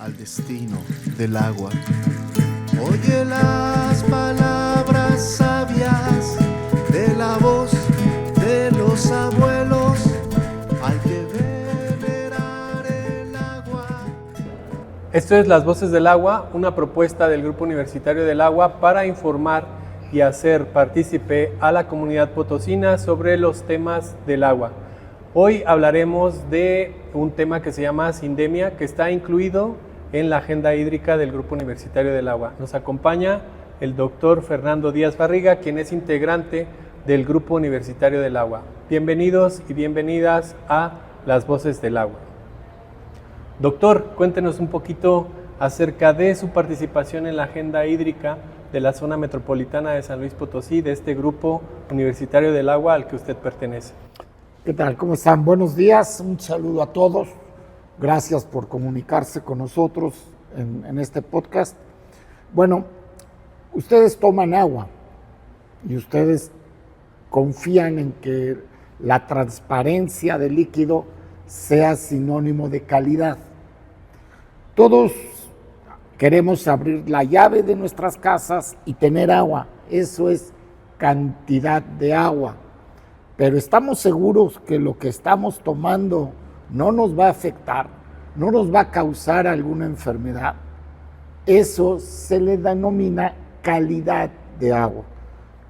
al destino del agua. Oye las palabras sabias de la voz de los abuelos, hay que venerar el agua. Esto es Las Voces del Agua, una propuesta del Grupo Universitario del Agua para informar y hacer partícipe a la comunidad potosina sobre los temas del agua. Hoy hablaremos de un tema que se llama Sindemia, que está incluido en la agenda hídrica del Grupo Universitario del Agua. Nos acompaña el doctor Fernando Díaz Barriga, quien es integrante del Grupo Universitario del Agua. Bienvenidos y bienvenidas a Las Voces del Agua. Doctor, cuéntenos un poquito acerca de su participación en la agenda hídrica de la zona metropolitana de San Luis Potosí, de este Grupo Universitario del Agua al que usted pertenece. ¿Qué tal? ¿Cómo están? Buenos días, un saludo a todos. Gracias por comunicarse con nosotros en este podcast. Bueno, ustedes toman agua y ustedes confían en que la transparencia del líquido sea sinónimo de calidad. Todos queremos abrir la llave de nuestras casas y tener agua. Eso es cantidad de agua. Pero estamos seguros que lo que estamos tomando no nos va a afectar, no nos va a causar alguna enfermedad. Eso se le denomina calidad de agua.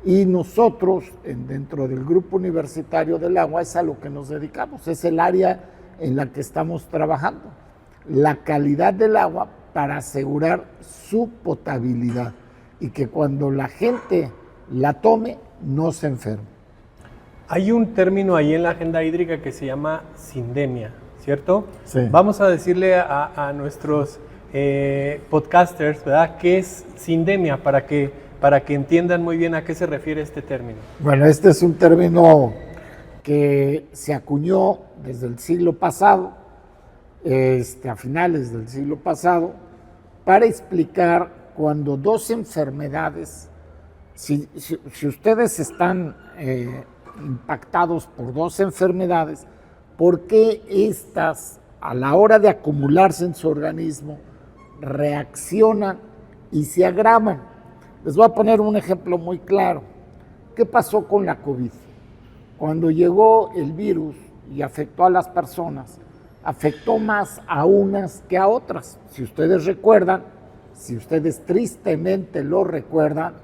Y nosotros, dentro del Grupo Universitario del Agua, es a lo que nos dedicamos, es el área en la que estamos trabajando. La calidad del agua para asegurar su potabilidad y que cuando la gente la tome no se enferme. Hay un término ahí en la agenda hídrica que se llama sindemia, ¿cierto? Sí. Vamos a decirle a nuestros podcasters, ¿verdad?, qué es sindemia para que entiendan muy bien a qué se refiere este término. Bueno, este es un término que se acuñó desde el siglo pasado, a finales del siglo pasado, para explicar cuando dos enfermedades, si ustedes están impactados por dos enfermedades, ¿por qué estas, a la hora de acumularse en su organismo, reaccionan y se agravan? Les voy a poner un ejemplo muy claro. ¿Qué pasó con la COVID? Cuando llegó el virus y afectó a las personas, afectó más a unas que a otras. Si ustedes recuerdan, si ustedes tristemente lo recuerdan,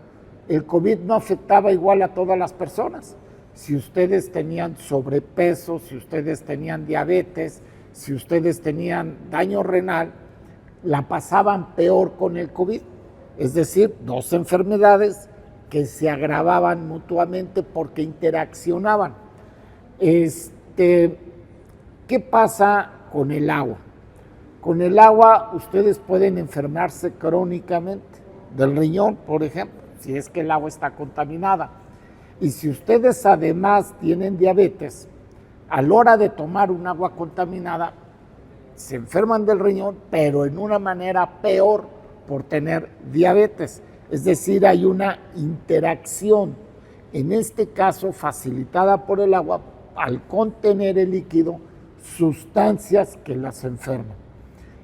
el COVID no afectaba igual a todas las personas. Si ustedes tenían sobrepeso, si ustedes tenían diabetes, si ustedes tenían daño renal, la pasaban peor con el COVID. Es decir, dos enfermedades que se agravaban mutuamente porque interaccionaban. ¿Qué pasa con el agua? Con el agua ustedes pueden enfermarse crónicamente del riñón, por ejemplo, si es que el agua está contaminada. Y si ustedes además tienen diabetes, a la hora de tomar un agua contaminada, se enferman del riñón, pero en una manera peor por tener diabetes. Es decir, hay una interacción, en este caso facilitada por el agua, al contener el líquido, sustancias que las enferman.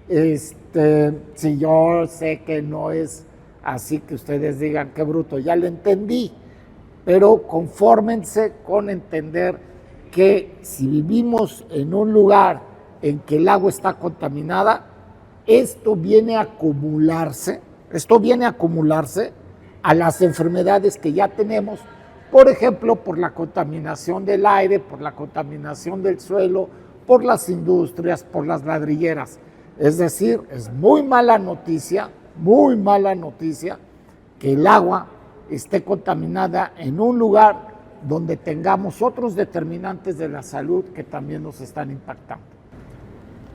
Si yo sé que no es así que ustedes digan, qué bruto, ya lo entendí, pero confórmense con entender que si vivimos en un lugar en que el agua está contaminada, esto viene a acumularse a las enfermedades que ya tenemos, por ejemplo, por la contaminación del aire, por la contaminación del suelo, por las industrias, por las ladrilleras. Es decir, es muy mala noticia que el agua esté contaminada en un lugar donde tengamos otros determinantes de la salud que también nos están impactando.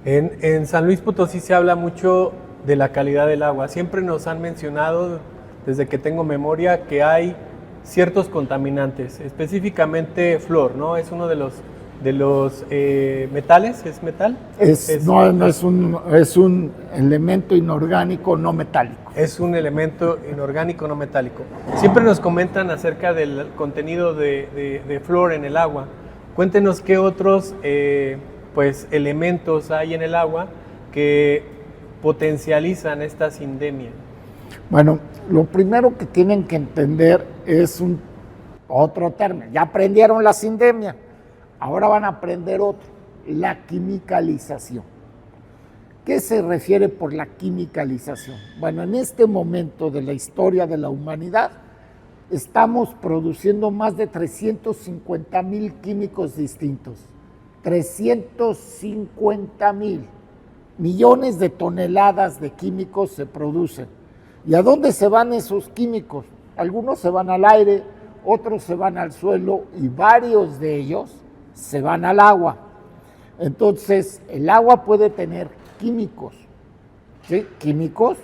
En San Luis Potosí se habla mucho de la calidad del agua. Siempre nos han mencionado, desde que tengo memoria, que hay ciertos contaminantes, específicamente flúor, ¿no? Es uno de los metales, ¿es metal? Es un elemento inorgánico no metálico. Es un elemento inorgánico no metálico. Siempre nos comentan acerca del contenido de flúor en el agua. Cuéntenos qué otros elementos hay en el agua que potencializan esta sindemia? Bueno, lo primero que tienen que entender es otro término. Ya aprendieron la sindemia, ahora van a aprender otro, la quimicalización. ¿Qué se refiere por la quimicalización? Bueno, en este momento de la historia de la humanidad, estamos produciendo más de 350,000 químicos distintos. 350,000 millones de toneladas de químicos se producen. ¿Y a dónde se van esos químicos? Algunos se van al aire, otros se van al suelo y varios de ellos se van al agua. Entonces, el agua puede tener químicos, ¿sí? Químicos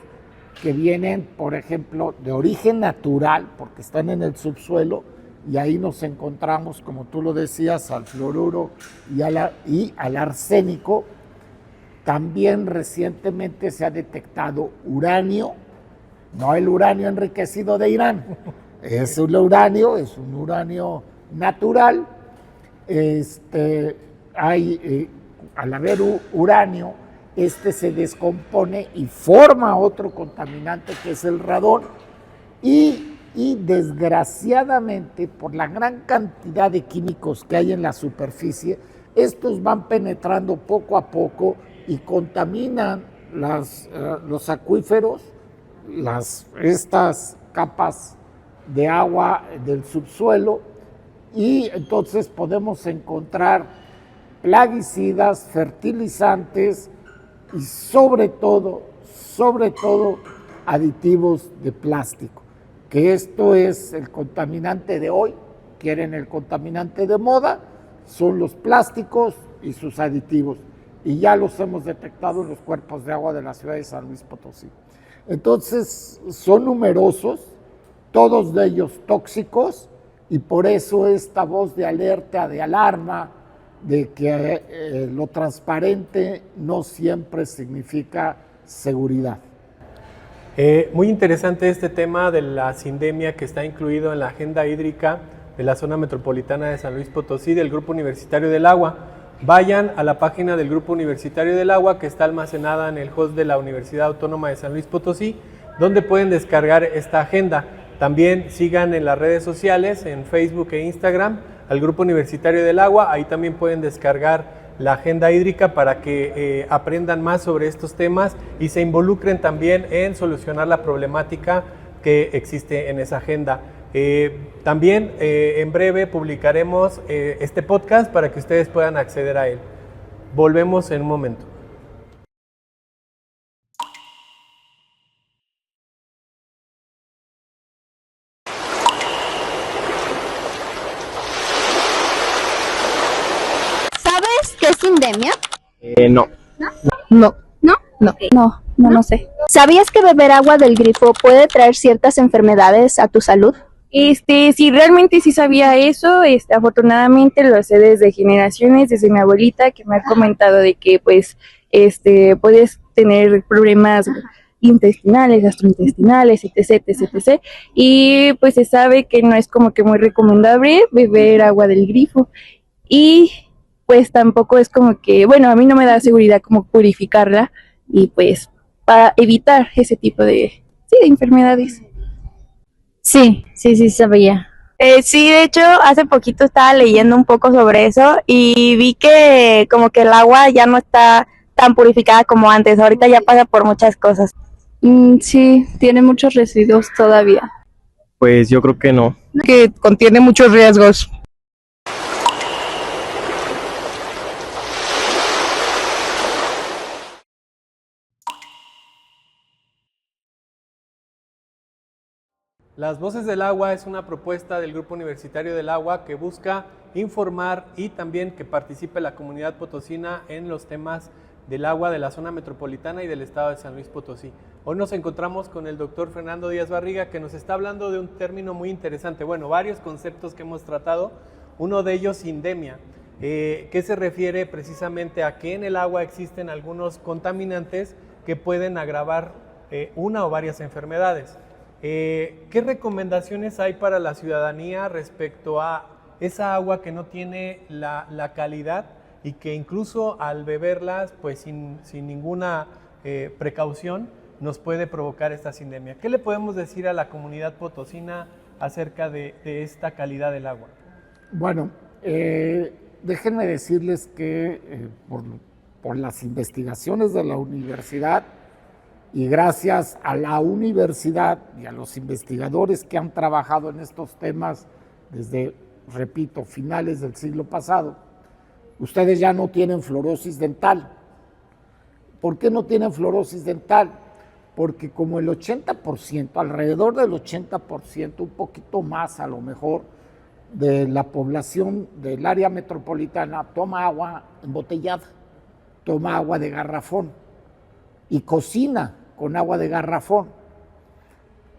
que vienen, por ejemplo, de origen natural, porque están en el subsuelo, y ahí nos encontramos, como tú lo decías, al fluoruro y al arsénico. También recientemente se ha detectado uranio, no el uranio enriquecido de Irán, es un uranio natural. Al haber uranio, se descompone y forma otro contaminante que es el radón, y desgraciadamente, por la gran cantidad de químicos que hay en la superficie, estos van penetrando poco a poco y contaminan los acuíferos, estas capas de agua del subsuelo, y entonces podemos encontrar plaguicidas, fertilizantes y sobre todo aditivos de plástico, que esto es el contaminante de hoy. Quieren el contaminante de moda, son los plásticos y sus aditivos, y ya los hemos detectado en los cuerpos de agua de la ciudad de San Luis Potosí. Entonces, son numerosos, todos de ellos tóxicos, y por eso esta voz de alerta, de alarma, de que lo transparente no siempre significa seguridad. Muy interesante este tema de la sindemia, que está incluido en la agenda hídrica de la zona metropolitana de San Luis Potosí del Grupo Universitario del Agua. Vayan a la página del Grupo Universitario del Agua, que está almacenada en el host de la Universidad Autónoma de San Luis Potosí, donde pueden descargar esta agenda. También sigan en las redes sociales, en Facebook e Instagram, al Grupo Universitario del Agua. Ahí también pueden descargar la agenda hídrica para que aprendan más sobre estos temas y se involucren también en solucionar la problemática que existe en esa agenda. También en breve publicaremos este podcast para que ustedes puedan acceder a él. Volvemos en un momento. ¿Sabes qué es sindemia? No. No. ¿No? No sé. ¿Sabías que beber agua del grifo puede traer ciertas enfermedades a tu salud? Sí, realmente sí sabía eso. Afortunadamente lo sé desde generaciones, desde mi abuelita, que me ha comentado de que pues puedes tener problemas intestinales, gastrointestinales, etc. Y pues se sabe que no es como que muy recomendable beber agua del grifo. Y pues tampoco es como que, bueno, a mí no me da seguridad como purificarla, y pues para evitar ese tipo de enfermedades. Sí sabía. Sí, de hecho, hace poquito estaba leyendo un poco sobre eso y vi que como que el agua ya no está tan purificada como antes. Ahorita ya pasa por muchas cosas. Sí, tiene muchos residuos todavía. Pues yo creo que no. Que contiene muchos riesgos. Las Voces del Agua es una propuesta del Grupo Universitario del Agua que busca informar y también que participe la comunidad potosina en los temas del agua de la zona metropolitana y del estado de San Luis Potosí. Hoy nos encontramos con el doctor Fernando Díaz Barriga, que nos está hablando de un término muy interesante, bueno, varios conceptos que hemos tratado, uno de ellos sindemia, que se refiere precisamente a que en el agua existen algunos contaminantes que pueden agravar una o varias enfermedades. ¿Qué recomendaciones hay para la ciudadanía respecto a esa agua que no tiene la calidad y que incluso al beberlas pues sin ninguna precaución nos puede provocar esta sindemia. ¿Qué le podemos decir a la comunidad potosina acerca de esta calidad del agua? Bueno, déjenme decirles que por las investigaciones de la universidad y gracias a la universidad y a los investigadores que han trabajado en estos temas desde, repito, finales del siglo pasado, ustedes ya no tienen fluorosis dental. ¿Por qué no tienen fluorosis dental? Porque como el 80%, alrededor del 80%, un poquito más a lo mejor, de la población del área metropolitana toma agua embotellada, toma agua de garrafón y cocina con agua de garrafón.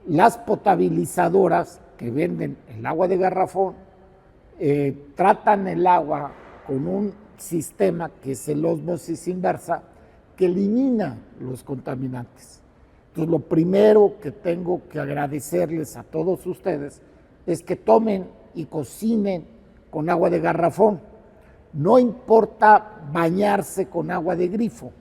Las potabilizadoras que venden el agua de garrafón tratan el agua con un sistema que es el ósmosis inversa, que elimina los contaminantes. Entonces, lo primero que tengo que agradecerles a todos ustedes es que tomen y cocinen con agua de garrafón. No importa bañarse con agua de grifo.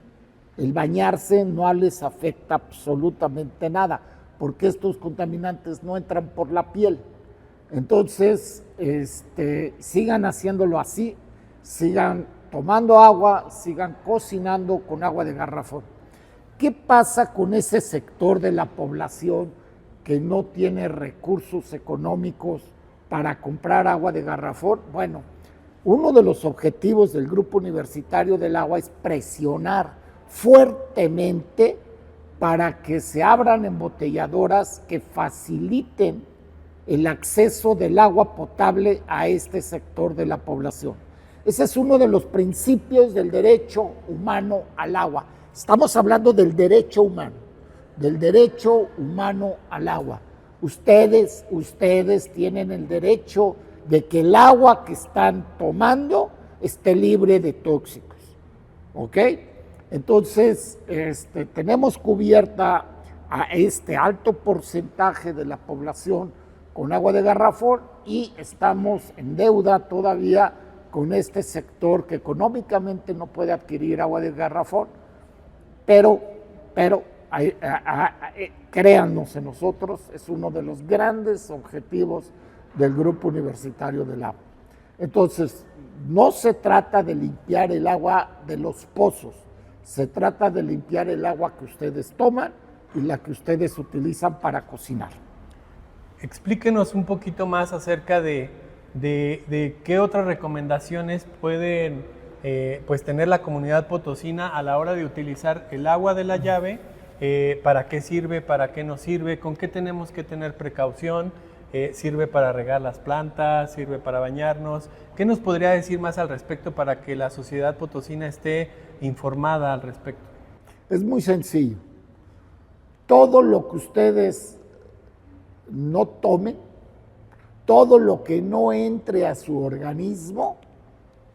El bañarse no les afecta absolutamente nada, porque estos contaminantes no entran por la piel. Entonces, sigan haciéndolo así, sigan tomando agua, sigan cocinando con agua de garrafón. ¿Qué pasa con ese sector de la población que no tiene recursos económicos para comprar agua de garrafón? Bueno, uno de los objetivos del Grupo Universitario del Agua es presionar fuertemente para que se abran embotelladoras que faciliten el acceso del agua potable a este sector de la población. Ese es uno de los principios del derecho humano al agua. Estamos hablando del derecho humano al agua. Ustedes tienen el derecho de que el agua que están tomando esté libre de tóxicos, ¿ok? Entonces, tenemos cubierta a este alto porcentaje de la población con agua de garrafón y estamos en deuda todavía con este sector que económicamente no puede adquirir agua de garrafón, pero créannos en nosotros, es uno de los grandes objetivos del Grupo Universitario del Agua. Entonces, no se trata de limpiar el agua de los pozos, se trata de limpiar el agua que ustedes toman y la que ustedes utilizan para cocinar. Explíquenos un poquito más acerca de qué otras recomendaciones pueden pues tener la comunidad potosina a la hora de utilizar el agua de la llave, para qué sirve, para qué no sirve, con qué tenemos que tener precaución, sirve para regar las plantas, sirve para bañarnos. ¿Qué nos podría decir más al respecto para que la sociedad potosina esté informada al respecto? Es muy sencillo. Todo lo que ustedes no tomen, todo lo que no entre a su organismo,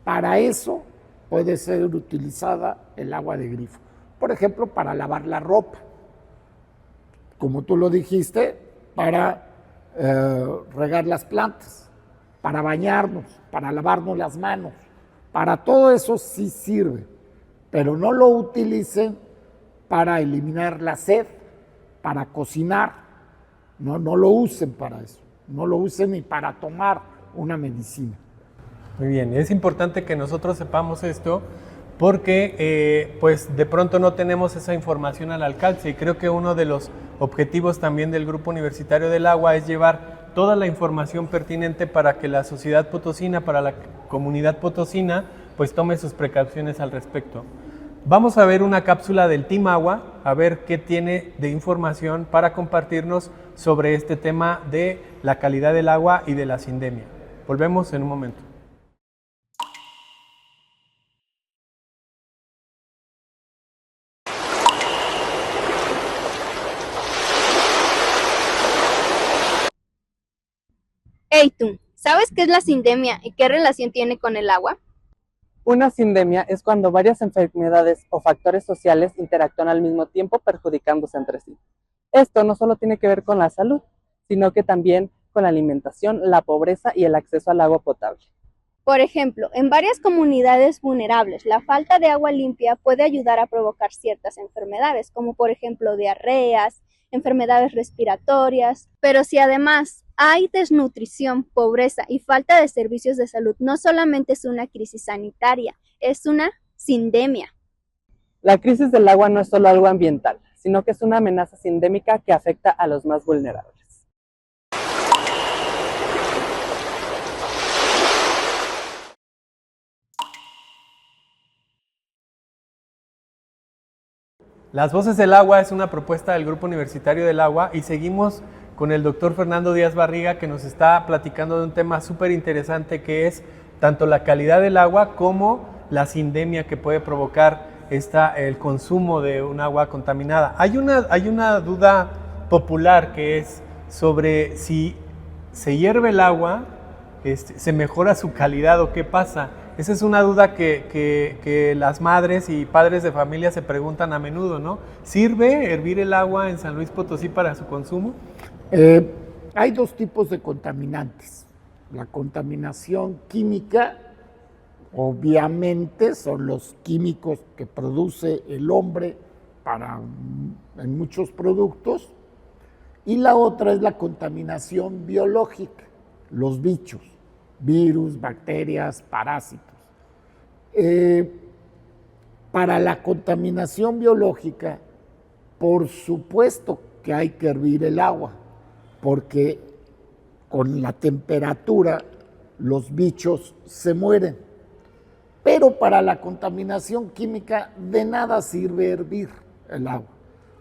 para eso puede ser utilizada el agua de grifo. Por ejemplo, para lavar la ropa, como tú lo dijiste, para regar las plantas, para bañarnos, para lavarnos las manos, para todo eso sí sirve, pero no lo utilicen para eliminar la sed, para cocinar, no lo usen para eso, no lo usen ni para tomar una medicina. Muy bien, es importante que nosotros sepamos esto porque pues de pronto no tenemos esa información al alcance y creo que uno de los objetivos también del Grupo Universitario del Agua es llevar toda la información pertinente para que la sociedad potosina, para la comunidad potosina, pues tome sus precauciones al respecto. Vamos a ver una cápsula del Team Agua, a ver qué tiene de información para compartirnos sobre este tema de la calidad del agua y de la sindemia. Volvemos en un momento. Hey tú, ¿sabes qué es la sindemia y qué relación tiene con el agua? Una sindemia es cuando varias enfermedades o factores sociales interactúan al mismo tiempo perjudicándose entre sí. Esto no solo tiene que ver con la salud, sino que también con la alimentación, la pobreza y el acceso al agua potable. Por ejemplo, en varias comunidades vulnerables, la falta de agua limpia puede ayudar a provocar ciertas enfermedades, como por ejemplo diarreas, enfermedades respiratorias. Pero si además hay desnutrición, pobreza y falta de servicios de salud, no solamente es una crisis sanitaria, es una sindemia. La crisis del agua no es solo algo ambiental, sino que es una amenaza sindémica que afecta a los más vulnerables. Las Voces del Agua es una propuesta del Grupo Universitario del Agua y seguimos con el doctor Fernando Díaz Barriga, que nos está platicando de un tema súper interesante que es tanto la calidad del agua como la sindemia que puede provocar el consumo de un agua contaminada. Hay una duda popular que es sobre si se hierve el agua, se mejora su calidad o qué pasa. Esa es una duda que las madres y padres de familia se preguntan a menudo, ¿no? ¿Sirve hervir el agua en San Luis Potosí para su consumo? Hay dos tipos de contaminantes. La contaminación química, obviamente, son los químicos que produce el hombre en muchos productos, y la otra es la contaminación biológica, los bichos, virus, bacterias, parásitos. Para la contaminación biológica, por supuesto que hay que hervir el agua, porque con la temperatura los bichos se mueren. Pero para la contaminación química de nada sirve hervir el agua.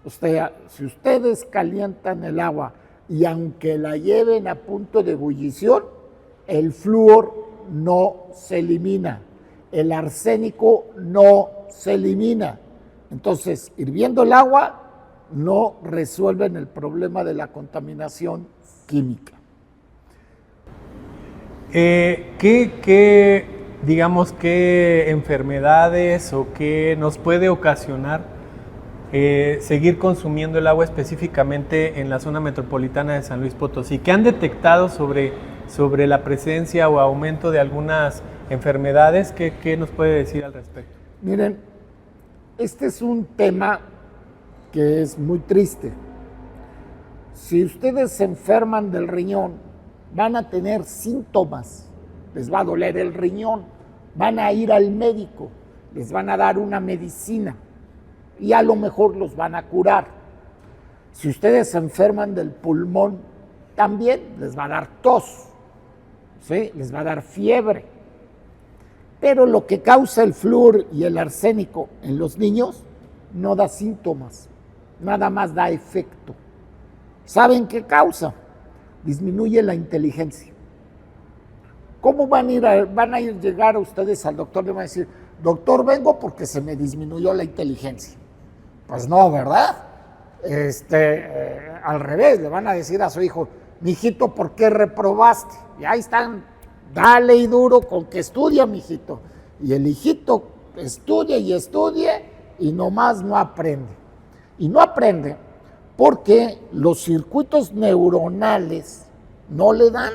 O sea, si ustedes calientan el agua y aunque la lleven a punto de ebullición, el flúor no se elimina, el arsénico no se elimina. Entonces, hirviendo el agua no resuelven el problema de la contaminación química. ¿Qué enfermedades o qué nos puede ocasionar seguir consumiendo el agua específicamente en la zona metropolitana de San Luis Potosí? ¿Qué han detectado sobre la presencia o aumento de algunas enfermedades? ¿Qué nos puede decir al respecto? Miren, este es un tema que es muy triste. Si ustedes se enferman del riñón, van a tener síntomas, les va a doler el riñón, van a ir al médico, les van a dar una medicina y a lo mejor los van a curar. Si ustedes se enferman del pulmón, también les va a dar tos, ¿sí? Les va a dar fiebre. Pero lo que causa el flúor y el arsénico en los niños no da síntomas, nada más da efecto. ¿Saben qué causa? Disminuye la inteligencia. ¿Cómo van a llegar ustedes al doctor? Le van a decir, doctor, vengo porque se me disminuyó la inteligencia. Pues no, ¿verdad? Al revés, le van a decir a su hijo, mijito, ¿por qué reprobaste? Y ahí están, dale y duro con que estudia, mijito. Y el hijito estudia y nomás no aprende. Y no aprende porque los circuitos neuronales no le dan.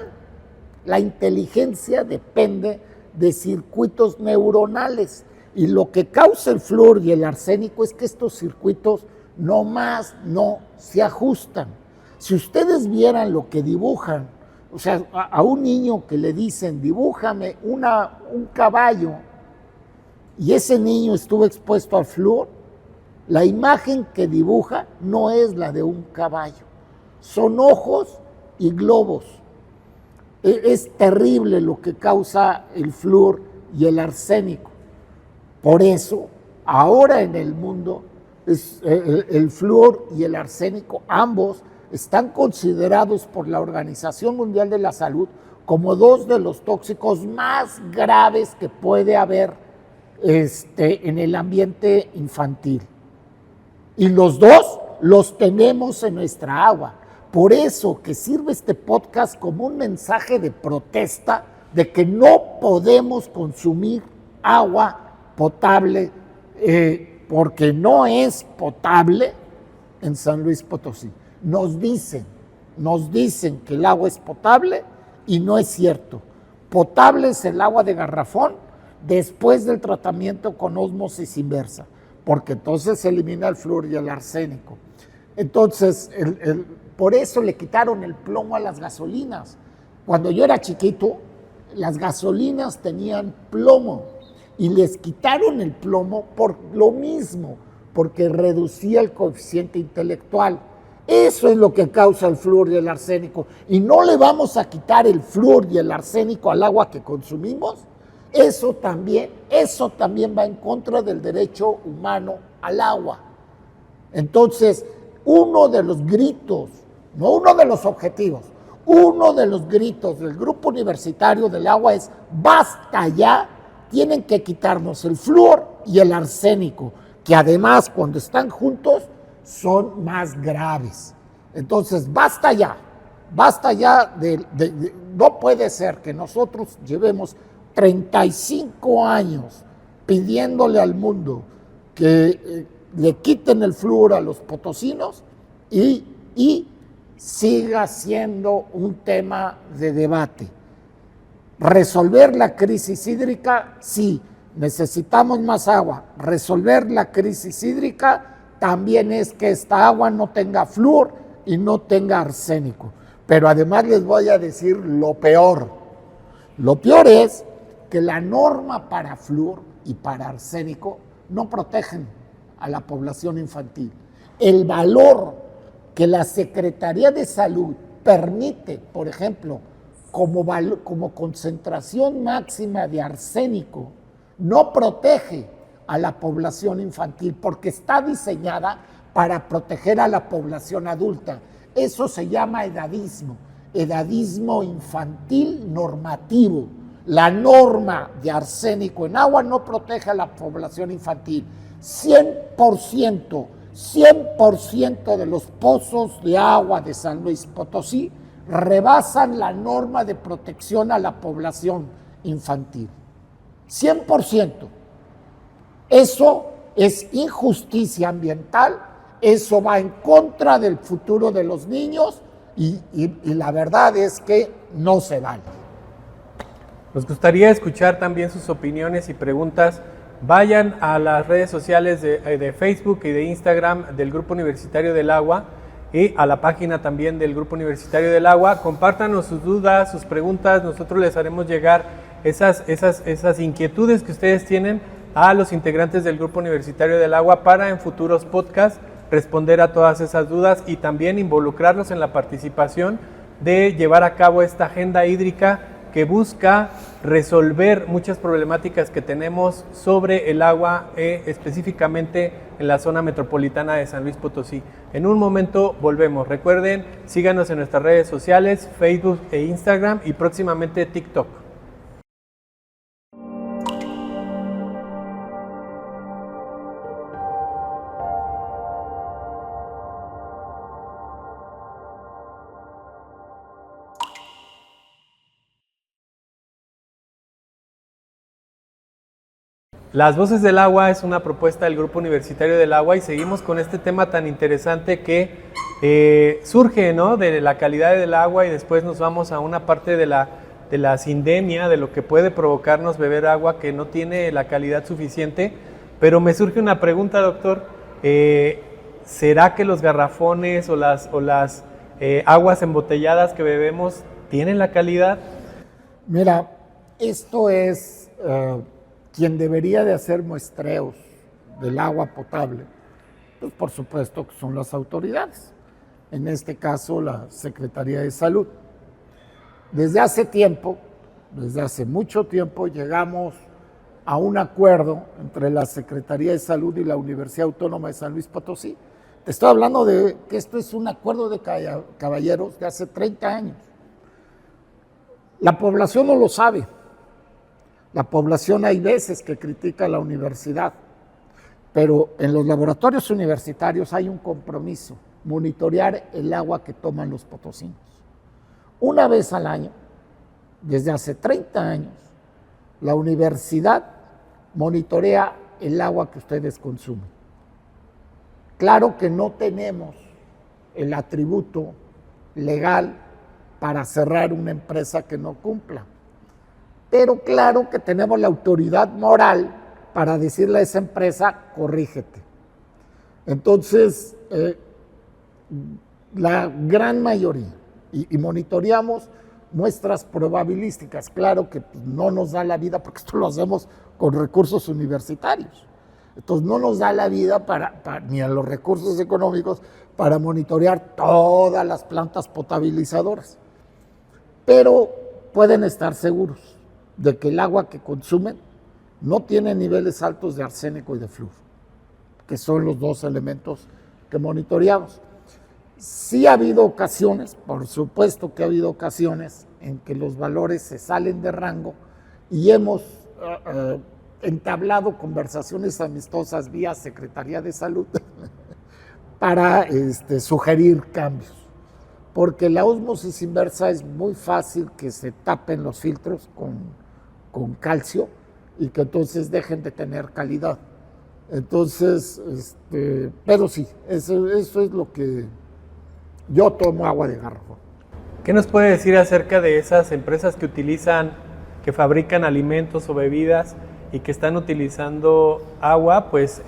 La inteligencia depende de circuitos neuronales. Y lo que causa el flúor y el arsénico es que estos circuitos nomás no se ajustan. Si ustedes vieran lo que dibujan, o sea, a un niño que le dicen, dibújame un caballo, y ese niño estuvo expuesto al flúor, la imagen que dibuja no es la de un caballo, son ojos y globos. Es terrible lo que causa el flúor y el arsénico. Por eso, ahora en el mundo, el flúor y el arsénico, ambos, están considerados por la Organización Mundial de la Salud como dos de los tóxicos más graves que puede haber en el ambiente infantil. Y los dos los tenemos en nuestra agua. Por eso que sirve este podcast como un mensaje de protesta de que no podemos consumir agua potable porque no es potable en San Luis Potosí. Nos dicen que el agua es potable y no es cierto. potable es el agua de garrafón después del tratamiento con ósmosis inversa, porque entonces se elimina el flúor y el arsénico. Entonces, por eso le quitaron el plomo a las gasolinas. Cuando yo era chiquito, las gasolinas tenían plomo y les quitaron el plomo por lo mismo, porque reducía el coeficiente intelectual. Eso es lo que causa el flúor y el arsénico. Y no le vamos a quitar el flúor y el arsénico al agua que consumimos. Eso también va en contra del derecho humano al agua. Entonces, uno de los gritos, no uno de los objetivos, uno de los gritos del Grupo Universitario del Agua es: basta ya, tienen que quitarnos el flúor y el arsénico, que además cuando están juntos son más graves. Entonces, basta ya no puede ser que nosotros llevemos 35 años pidiéndole al mundo que le quiten el flúor a los potosinos y siga siendo un tema de debate. Resolver la crisis hídrica, sí, necesitamos más agua. Resolver la crisis hídrica también es que esta agua no tenga flúor y no tenga arsénico. Pero además les voy a decir lo peor. Lo peor es que la norma para flúor y para arsénico no protegen a la población infantil. El valor que la Secretaría de Salud permite, por ejemplo, como concentración máxima de arsénico, no protege a la población infantil porque está diseñada para proteger a la población adulta. Eso se llama edadismo infantil normativo. La norma de arsénico en agua no protege a la población infantil. 100% de los pozos de agua de San Luis Potosí rebasan la norma de protección a la población infantil. 100%. Eso es injusticia ambiental, eso va en contra del futuro de los niños y la verdad es que no se vale. Nos gustaría escuchar también sus opiniones y preguntas. Vayan a las redes sociales de Facebook y de Instagram del Grupo Universitario del Agua y a la página también del Grupo Universitario del Agua. Compártanos sus dudas, sus preguntas. Nosotros les haremos llegar esas inquietudes que ustedes tienen a los integrantes del Grupo Universitario del Agua para en futuros podcasts responder a todas esas dudas y también involucrarlos en la participación de llevar a cabo esta agenda hídrica que busca resolver muchas problemáticas que tenemos sobre el agua, específicamente en la zona metropolitana de San Luis Potosí. En un momento volvemos. Recuerden, síganos en nuestras redes sociales, Facebook e Instagram y próximamente TikTok. Las Voces del Agua es una propuesta del Grupo Universitario del Agua y seguimos con este tema tan interesante que surge, ¿no?, de la calidad del agua y después nos vamos a una parte de la sindemia, de lo que puede provocarnos beber agua que no tiene la calidad suficiente. Pero me surge una pregunta, doctor. ¿Será que los garrafones o las aguas embotelladas que bebemos tienen la calidad? Mira, esto es... quien debería de hacer muestreos del agua potable, pues por supuesto que son las autoridades, en este caso la Secretaría de Salud. Desde hace mucho tiempo, llegamos a un acuerdo entre la Secretaría de Salud y la Universidad Autónoma de San Luis Potosí. Te estoy hablando de que esto es un acuerdo de caballeros de hace 30 años. La población no lo sabe. La población hay veces que critica a la universidad, pero en los laboratorios universitarios hay un compromiso, monitorear el agua que toman los potosinos. Una vez al año, desde hace 30 años, la universidad monitorea el agua que ustedes consumen. Claro que no tenemos el atributo legal para cerrar una empresa que no cumpla. pero claro que tenemos la autoridad moral para decirle a esa empresa, corrígete. Entonces, la gran mayoría, y monitoreamos muestras probabilísticas, claro que pues, no nos da la vida, porque esto lo hacemos con recursos universitarios, entonces no nos da la vida ni a los recursos económicos para monitorear todas las plantas potabilizadoras, pero pueden estar seguros de que el agua que consumen no tiene niveles altos de arsénico y de flúor, que son los dos elementos que monitoreamos. Sí ha habido ocasiones, por supuesto que ha habido ocasiones en que los valores se salen de rango y hemos entablado conversaciones amistosas vía Secretaría de Salud para sugerir cambios, porque la ósmosis inversa es muy fácil que se tapen los filtros con calcio y que entonces dejen de tener calidad. Entonces, pero sí, eso es lo que yo tomo agua de garrafón. ¿Qué nos puede decir acerca de esas empresas que fabrican alimentos o bebidas y que están utilizando agua pues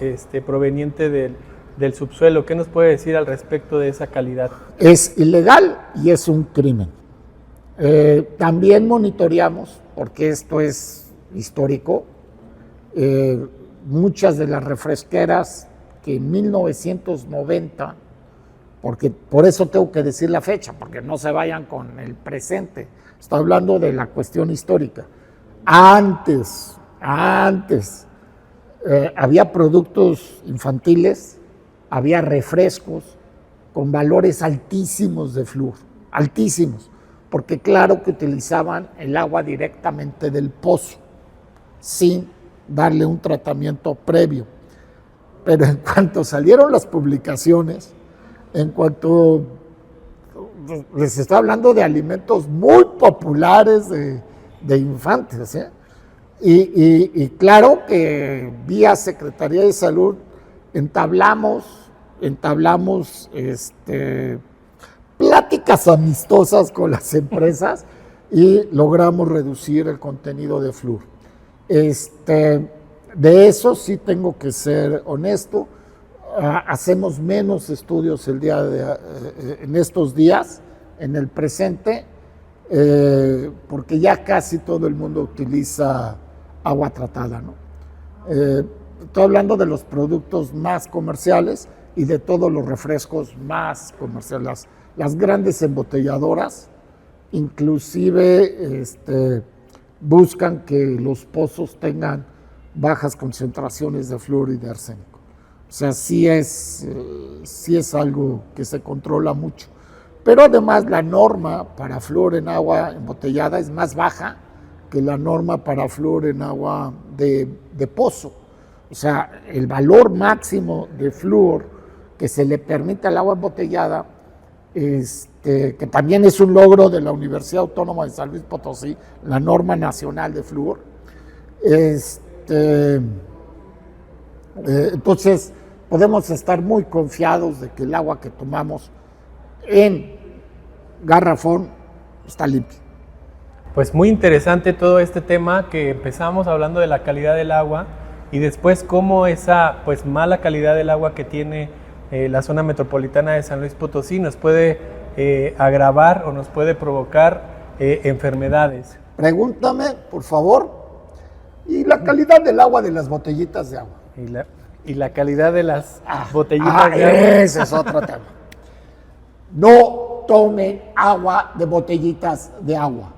proveniente del subsuelo? ¿Qué nos puede decir al respecto de esa calidad? Es ilegal y es un crimen. También monitoreamos, porque esto es histórico, muchas de las refresqueras que en 1990, porque por eso tengo que decir la fecha, porque no se vayan con el presente, estoy hablando de la cuestión histórica. Antes había productos infantiles, había refrescos con valores altísimos de flúor, altísimos, porque claro que utilizaban el agua directamente del pozo, sin darle un tratamiento previo. Pero en cuanto salieron las publicaciones, en cuanto les estoy hablando de alimentos muy populares de infantes, ¿eh? Y claro que vía Secretaría de Salud entablamos pláticas amistosas con las empresas y logramos reducir el contenido de flúor. De eso sí tengo que ser honesto. Hacemos menos estudios en estos días, en el presente, porque ya casi todo el mundo utiliza agua tratada, ¿no? Estoy hablando de los productos más comerciales y de todos los refrescos más comerciales. Las grandes embotelladoras, inclusive buscan que los pozos tengan bajas concentraciones de flúor y de arsénico. O sea, sí es algo que se controla mucho. Pero además la norma para flúor en agua embotellada es más baja que la norma para flúor en agua de pozo. O sea, el valor máximo de flúor que se le permite al agua embotellada, que también es un logro de la Universidad Autónoma de San Luis Potosí, la norma nacional de flúor, entonces podemos estar muy confiados de que el agua que tomamos en garrafón está limpia. Pues muy interesante todo este tema, que empezamos hablando de la calidad del agua y después cómo esa pues mala calidad del agua que tiene la zona metropolitana de San Luis Potosí nos puede agravar o nos puede provocar enfermedades. Pregúntame, por favor, y la calidad del agua de las botellitas de agua. Y la calidad de las botellitas de agua. Ese es otro tema. No tomen agua de botellitas de agua.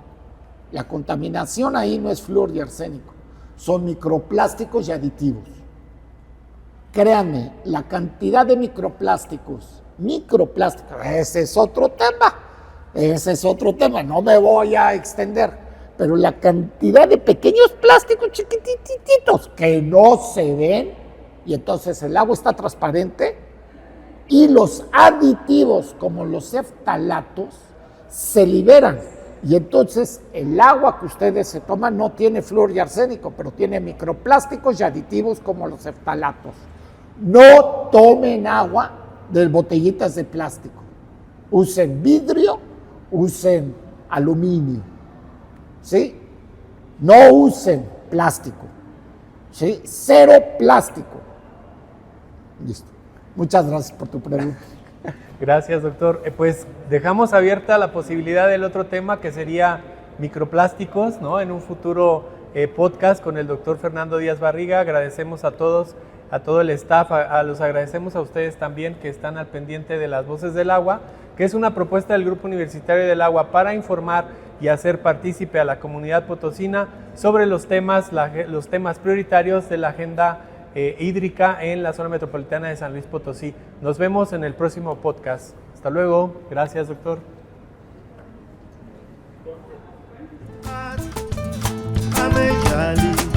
La contaminación ahí no es flúor y arsénico, son microplásticos y aditivos. Créanme, la cantidad de microplásticos, ese es otro tema, no me voy a extender, pero la cantidad de pequeños plásticos chiquitititos que no se ven, y entonces el agua está transparente, y los aditivos como los phtalatos se liberan, y entonces el agua que ustedes se toman no tiene flúor y arsénico, pero tiene microplásticos y aditivos como los phtalatos. No tomen agua de botellitas de plástico. Usen vidrio, usen aluminio. ¿Sí? No usen plástico. ¿Sí? Cero plástico. Listo. Muchas gracias por tu pregunta. Gracias, doctor. Pues dejamos abierta la posibilidad del otro tema que sería microplásticos, ¿no? En un futuro podcast con el doctor Fernando Díaz Barriga. Agradecemos a todos, a todo el staff, los agradecemos a ustedes también que están al pendiente de las Voces del Agua, que es una propuesta del Grupo Universitario del Agua para informar y hacer partícipe a la comunidad potosina sobre los temas prioritarios de la agenda hídrica en la zona metropolitana de San Luis Potosí. Nos vemos en el próximo podcast. Hasta luego. Gracias, doctor. Ameyali.